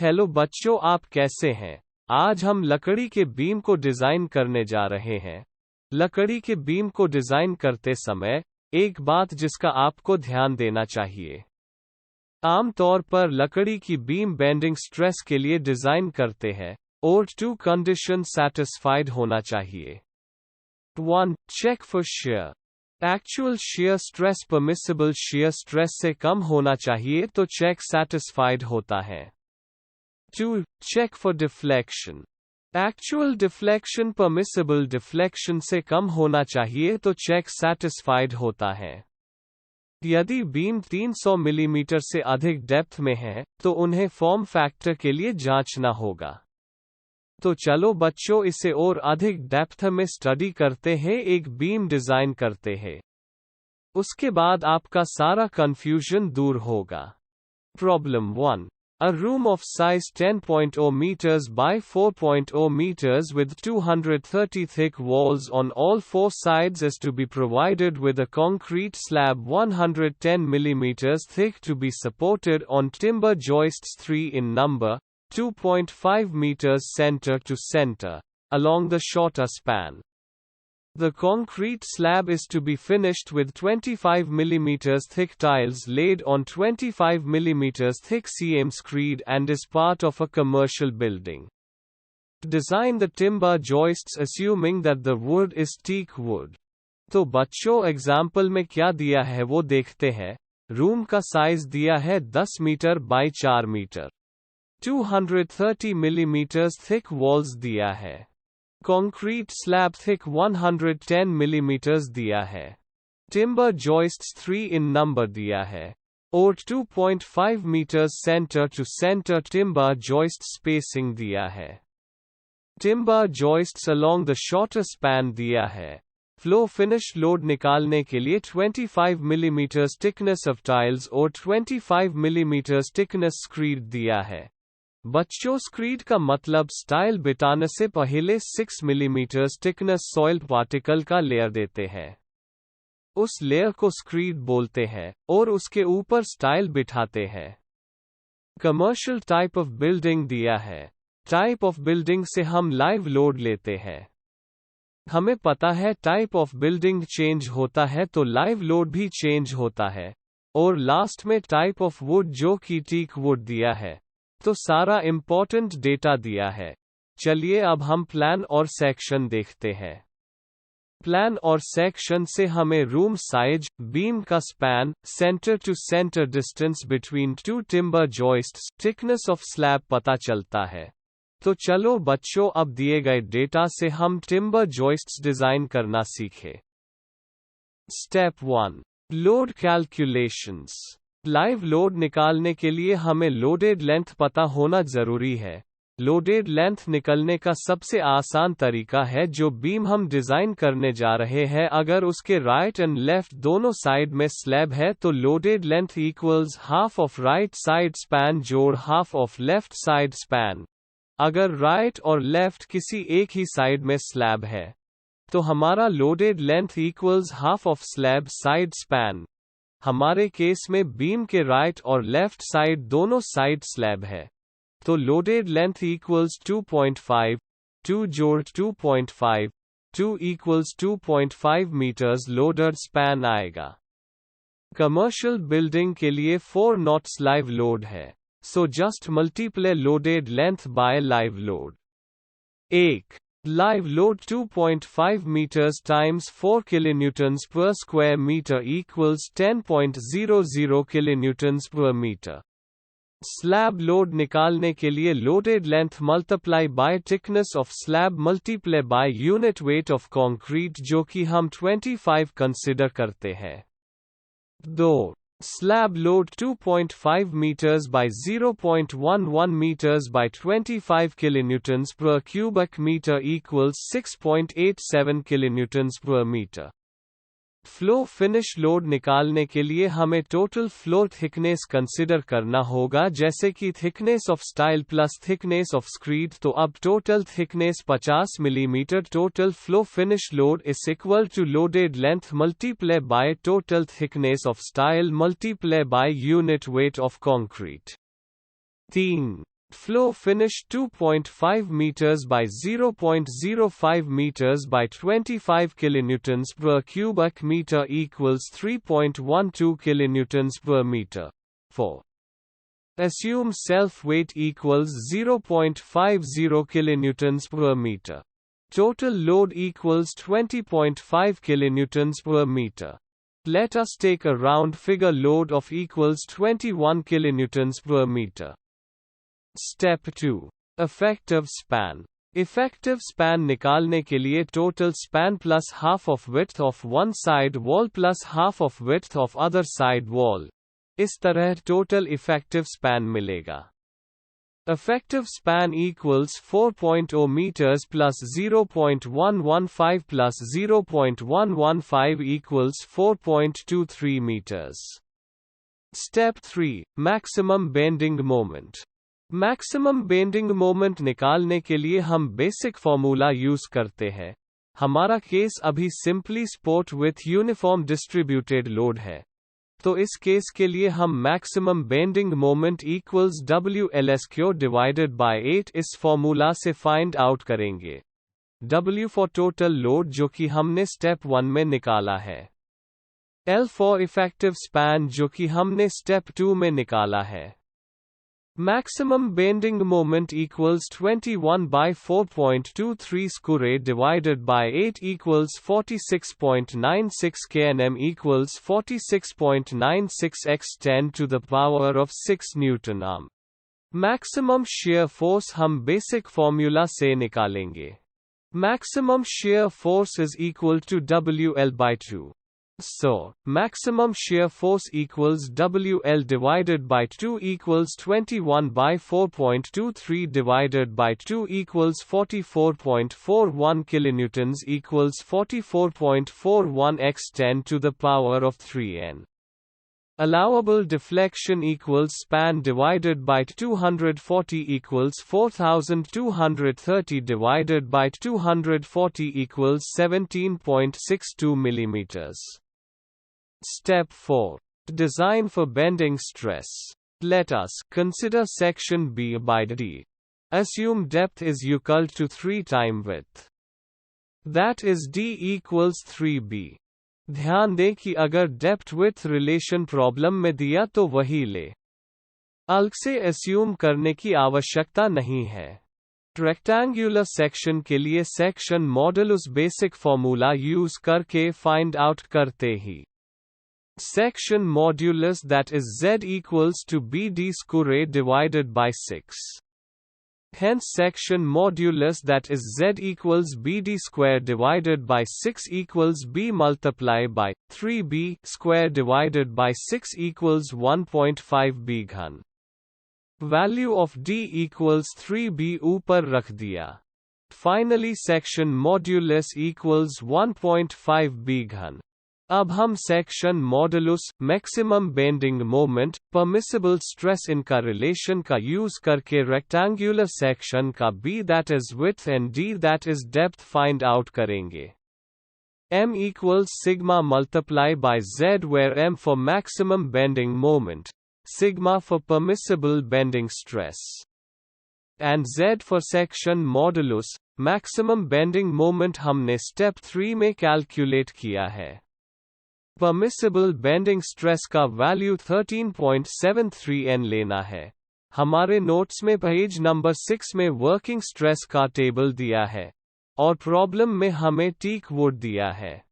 Hello बच्चों, आप कैसे हैं? आज हम लकड़ी के बीम को डिजाइन करने जा रहे हैं। लकड़ी के बीम को डिजाइन करते समय एक बात जिसका आपको ध्यान देना चाहिए। आमतौर पर लकड़ी की बीम बेंडिंग स्ट्रेस के लिए डिजाइन करते हैं और 2 कंडीशन सैटिस्फाइड होना चाहिए। 1. Check for shear. Actual shear stress permissible shear stress से कम होना चाहिए तो चेक सैटिस्फाइड होता है। 2. Check for deflection. Actual deflection permissible deflection से कम होना चाहिए तो चेक सैटिस्फाइड होता है। यदि बीम 300 मिलीमीटर से अधिक डेप्थ में है तो उन्हें फॉर्म फैक्टर के लिए जांचना होगा। तो चलो बच्चों, इसे और अधिक डेप्थ में स्टडी करते हैं, एक बीम डिजाइन करते हैं। उसके बाद आपका सारा कंफ्यूजन दूर होगा। Problem 1. A room of size 10.0 meters by 4.0 meters with 230 thick walls on all 4 sides is to be provided with a concrete slab 110 millimeters thick to be supported on timber joists 3 in number, 2.5 meters center to center, along the shorter span. The concrete slab is to be finished with 25 mm thick tiles laid on 25 mm thick CM screed and is part of a commercial building. Design the timber joists assuming that the wood is teak wood. तो बच्चों, example में क्या दिया है वो देखते हैं। Room का साइज दिया है 10 metre by 4 metre. 230 mm thick walls दिया है। Concrete slab thick 110 mm दिया है। Timber joists 3 in number दिया है। और 2.5 meters center to center timber joist spacing दिया है। Timber joists along the shorter span दिया है। Flow finish load निकालने के लिए 25 mm thickness of tiles और 25 mm thickness screed दिया है। बच्चों, स्क्रीड का मतलब स्टाइल बिठाने से पहले 6 मिलीमीटर थिकनेस सॉइल पार्टिकल का लेयर देते हैं। उस लेयर को स्क्रीड बोलते हैं और उसके ऊपर स्टाइल बिठाते हैं। कमर्शियल टाइप ऑफ बिल्डिंग दिया है। टाइप ऑफ बिल्डिंग से हम लाइव लोड लेते हैं। हमें पता है टाइप ऑफ बिल्डिंग चेंज होता है तो लाइव लोड भी चेंज होता है। और लास्ट में टाइप ऑफ वुड जो कि टीक वुड दिया है। तो सारा इंपॉर्टेंट डेटा दिया है। चलिए अब हम प्लान और सेक्शन देखते हैं। प्लान और सेक्शन से हमें रूम साइज, बीम का span, centre to centre distance between 2 timber joists, thickness of slab पता चलता है। तो चलो बच्चों, अब दिए गए डेटा से हम टिम्बर जॉइस्ट्स डिजाइन करना सीखें। Step 1. Load calculations. Live load निकालने के लिए हमें लोडेड लेंथ पता होना जरूरी है। लोडेड लेंथ निकलने का सबसे आसान तरीका है जो बीम हम डिजाइन करने जा रहे हैं, अगर उसके राइट एंड लेफ्ट दोनों साइड में स्लैब है तो loaded length equals half of right side span जोड़ half of left side span. अगर राइट और लेफ्ट किसी एक ही साइड में स्लैब है तो हमारा loaded length equals half of slab side span. हमारे केस में बीम के राइट और लेफ्ट साइड दोनों साइड स्लैब है तो लोडेड लेंथ इक्वल्स 2.5, 2 जोड़ 2.5, 2 इक्वल्स 2.5 मीटर्स लोडेड स्पैन आएगा। कमर्शियल बिल्डिंग के लिए 4 नॉट्स लाइव लोड है, so just multiply loaded length bye live load. 1. Live load 2.5 meters times 4 kilonewtons per square meter equals 10.00 kilonewtons per meter. Slab load निकालने के लिए loaded length multiply by thickness of slab multiply by unit weight of concrete जो कि हम 25 consider करते हैं। 2. Slab load 2.5 meters by 0.11 meters by 25 kilonewtons per cubic meter equals 6.87 kilonewtons per meter. Flow finish load निकालने के लिए हमें total floor thickness consider करना होगा, जैसे कि thickness of style plus thickness of screed. तो अब total thickness 50 millimetre, total flow finish load is equal to loaded length multiply by total thickness of style multiply by unit weight of concrete. 3. Flow finish 2.5 meters by 0.05 meters by 25 kilonewtons per cubic meter equals 3.12 kilonewtons per meter. 4. Assume self-weight equals 0.50 kilonewtons per meter. Total load equals 20.5 kilonewtons per meter. Let us take a round figure load of equals 21 kilonewtons per meter. Step 2. Effective span. Effective span निकालने के लिए total span plus half of width of one side wall plus half of width of other side wall. इस तरह total effective span मिलेगा. Effective span equals 4.0 meters plus 0.115 plus 0.115 equals 4.23 meters. Step 3. Maximum bending moment. Maximum bending moment निकालने के लिए हम basic formula use करते हैं. हमारा केस अभी simply sport with uniform distributed load है. तो इस केस के लिए हम maximum bending moment equals WLSQ divided by 8 इस फॉर्मूला से फाइंड आउट करेंगे. W फॉर टोटल लोड जो कि हमने स्टेप 1 में निकाला है. L फॉर इफेक्टिव स्पैन जो कि हमने स्टेप 2 में निकाला है. Maximum bending moment equals 21 by 4.23 square divided by 8 equals 46.96 kNm equals 46.96 x 10 to the power of 6 Newton arm. Maximum shear force हम basic formula से निकालेंगे. Maximum shear force is equal to WL by 2. So, maximum shear force equals WL divided by 2 equals 21 by 4.23 divided by 2 equals 44.41 kilonewtons equals 44.41 x 10 to the power of 3n. Allowable deflection equals span divided by 240 equals 4230 divided by 240 equals 17.62 millimeters. Step 4. Design for bending stress. Let us consider section B by D. Assume depth is equal to 3 times width. That is D equals 3B. ध्यान दें कि अगर depth width relation problem में दिया तो वही ले. अलग से एस्यूम करने की आवश्यकता नहीं है. रेक्टेंगुलर सेक्शन के लिए section modulus basic formula use करके फाइंड आउट करते ही. Section modulus that is Z equals to BD square divided by 6. Hence section modulus that is Z equals BD square divided by 6 equals B multiply by 3B square divided by 6 equals 1.5 B घन. Value of D equals 3B ऊपर रख दिया. Finally section modulus equals 1.5 B घन. अब हम section modulus, maximum bending moment, permissible stress इनका relation का use करके रेक्टेंगुलर सेक्शन का B that is width and D that is depth find out करेंगे. M equals sigma multiply by Z where M for maximum bending moment, sigma for permissible bending stress, and Z for section modulus, maximum bending moment हमने step 3 में calculate किया है. Permissible bending stress का value 13.73 n लेना है. हमारे notes में page number 6 में वर्किंग स्ट्रेस का टेबल दिया है और प्रॉब्लम में हमें टीक वुड दिया है.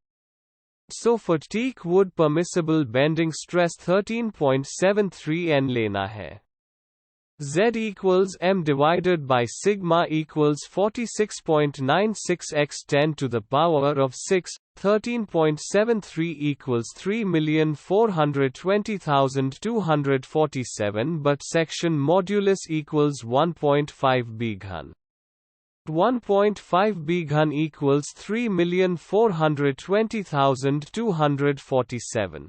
So for teak wood permissible bending stress 13.73 n लेना है. Z equals M divided by sigma equals 46.96 x 10 to the power of 6, 13.73 equals 3,420,247 but section modulus equals 1.5 B घन. 1.5 B घन equals 3,420,247.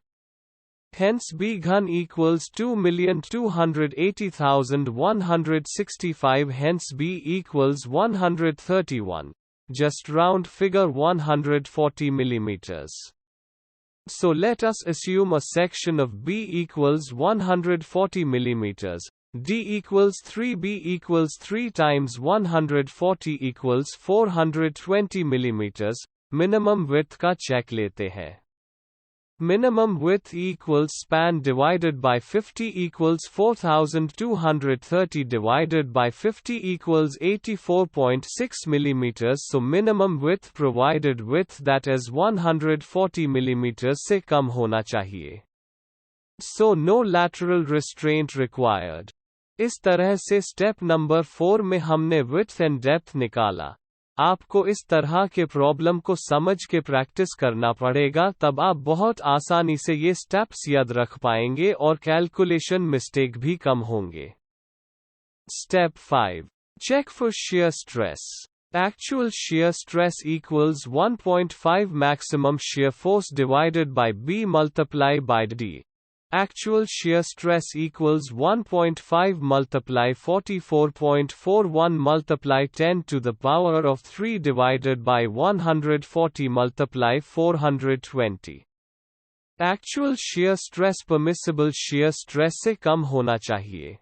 Hence B घन equals 2,280,165. Hence B equals 131. Just round figure 140 millimeters. So let us assume a section of B equals 140 millimeters. D equals 3, B equals 3 times 140 equals 420 millimeters. Minimum width का check लेते हैं. Minimum width equals span divided by 50 equals 4230 divided by 50 equals 84.6 millimeters. So minimum width provided width, that is 140 millimeters, से कम होना चाहिए. So no lateral restraint required. इस तरह से स्टेप नंबर 4 में हमने width and depth निकाला. आपको इस तरह के प्रॉब्लम को समझ के प्रैक्टिस करना पड़ेगा, तब आप बहुत आसानी से ये स्टेप्स याद रख पाएंगे और कैलकुलेशन मिस्टेक भी कम होंगे. Step 5. Check for shear stress. Actual shear stress equals 1.5 maximum shear force divided by B multiplied by D. Actual shear stress equals 1.5 multiply 44.41 multiply 10 to the power of 3 divided by 140 multiply 420. Actual shear stress permissible shear stress से कम होना चाहिए.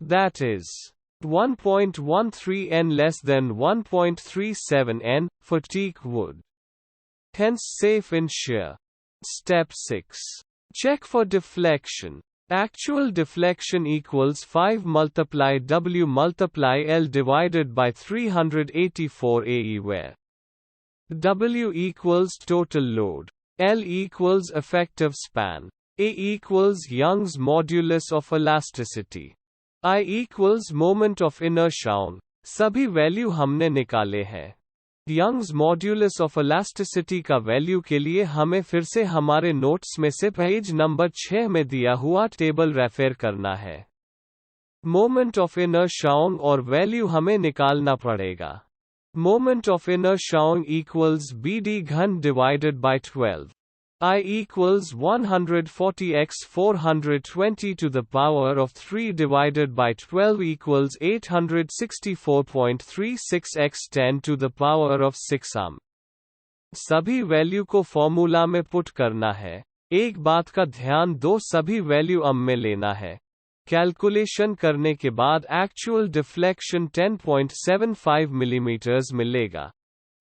That is 1.13 N less than 1.37 N for teak wood. Hence safe in shear. Step 6. Check for deflection. Actual deflection equals 5 multiply W multiply L divided by 384 AE, where W equals total load, L equals effective span, A equals Young's modulus of elasticity, I equals moment of inertia. सभी value हमने निकाले हैं. Young's modulus of elasticity का value के लिए हमें फिर से हमारे नोट्स में से पेज नंबर 6 में दिया हुआ टेबल रेफर करना है. मोमेंट ऑफ इनर्शिया और वैल्यू हमें निकालना पड़ेगा. Moment of inertia equals BD घन divided by 12. I equals 140 x 420 to the power of 3 divided by 12 equals 864.36 x 10 to the power of 6 am. सभी वैल्यू को फॉर्मूला में पुट करना है. एक बात का ध्यान दो, सभी वैल्यू अम में लेना है. कैलकुलेशन करने के बाद एक्चुअल डिफ्लेक्शन 10.75 मिलीमीटर्स मिलेगा.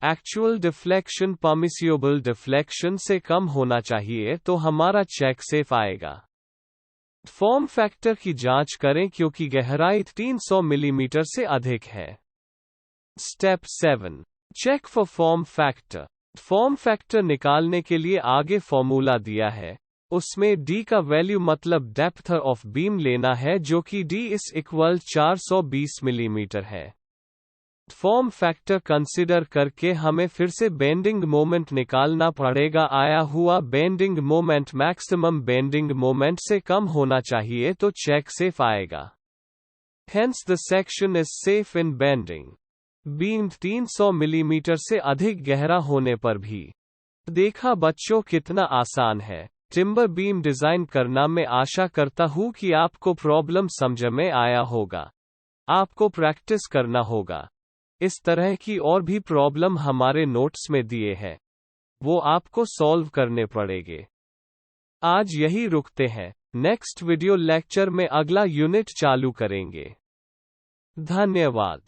एक्चुअल डिफ्लेक्शन परमिसिबल डिफ्लेक्शन से कम होना चाहिए तो हमारा चेक सेफ आएगा. फॉर्म फैक्टर की जांच करें क्योंकि गहराई 300 मिलीमीटर से अधिक है. Step 7. Check for form factor. Form factor निकालने के लिए आगे फॉर्मूला दिया है. उसमें D का वैल्यू मतलब डेप्थ ऑफ बीम लेना है, जो कि D इस इक्वल 420 मिलीमीटर है. फॉर्म फैक्टर कंसिडर करके हमें फिर से बेंडिंग मोमेंट निकालना पड़ेगा. आया हुआ bending moment maximum bending moment से कम होना चाहिए तो चेक सेफ आएगा. Hence the section is safe in bending. Beam 300 millimetre से अधिक गहरा होने पर भी. देखा बच्चों कितना आसान है टिम्बर बीम डिजाइन करना. मैं आशा करता हूँ कि आपको प्रॉब्लम समझ में आया होगा. आपको प्रैक्टिस करना होगा. इस तरह की और भी प्रॉब्लम हमारे नोट्स में दिए हैं, वो आपको सॉल्व करने पड़ेंगे. आज यही रुकते हैं. नेक्स्ट वीडियो लेक्चर में अगला यूनिट चालू करेंगे. धन्यवाद.